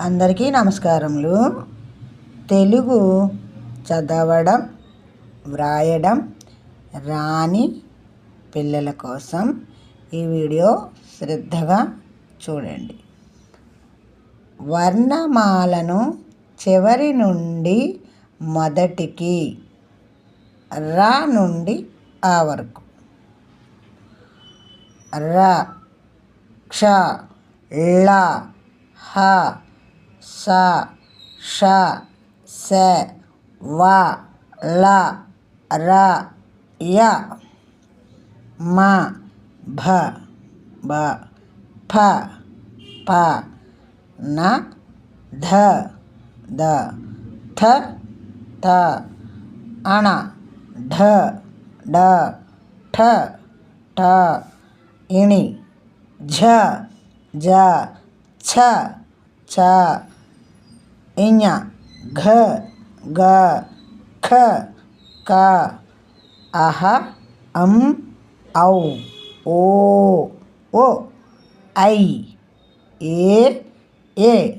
అందరికీ నమస్కారములు. తెలుగు చదవడం వ్రాయడం రాని పిల్లల కోసం ఈ వీడియో శ్రద్ధగా చూడండి. వర్ణమాలను చివరి నుండి మొదటికి, రా నుండి ఆ వరకు. ర, క్ష, ళ, హ, స, ష, శ, వ, ల, ర, య, మ, భ, బ, ఫ, ప, న, ధ, ద, థ, త, అణ, ఢ, డ, ఠ, ఠ, ఇణి, ఝ, జ, ఛ, ఛ, ఇఞ, ఘ, గ, ఖ, క, అహ, అం, ఔ, ఓ, ఓ, ఐ, ఏ, ఏ,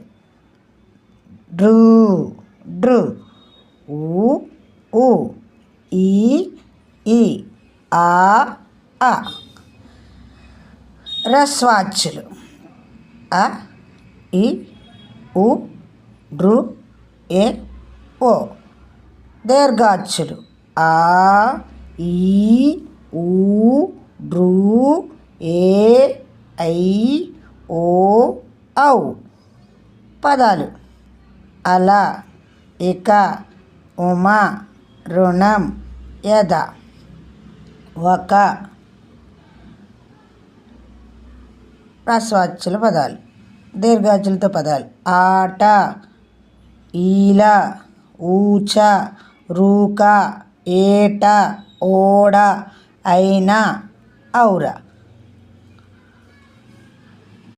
డ్రు, డ్రు, ఊ, ఊ, ఈ, ఈ, ఆ, ఆ. హ్రస్వాచ్చులు అ, ఇ, ఉ, ఋ, ఎ, ఓ. దీర్ఘాచ్చులు ఆ, ఈ, ఊ, ఋ, ఏ, ఐ, ఓ, ఔ. పదాలు అల, ఇక, ఉమ, రుణం, యద. ఒక. హ్రస్వాచ్యుల పదాలు. దీర్ఘాచ్యులతో పదాలు ఆట, ఈల, ఊచ, రూక, ఏట, ఓడ, అయిన, ఔర.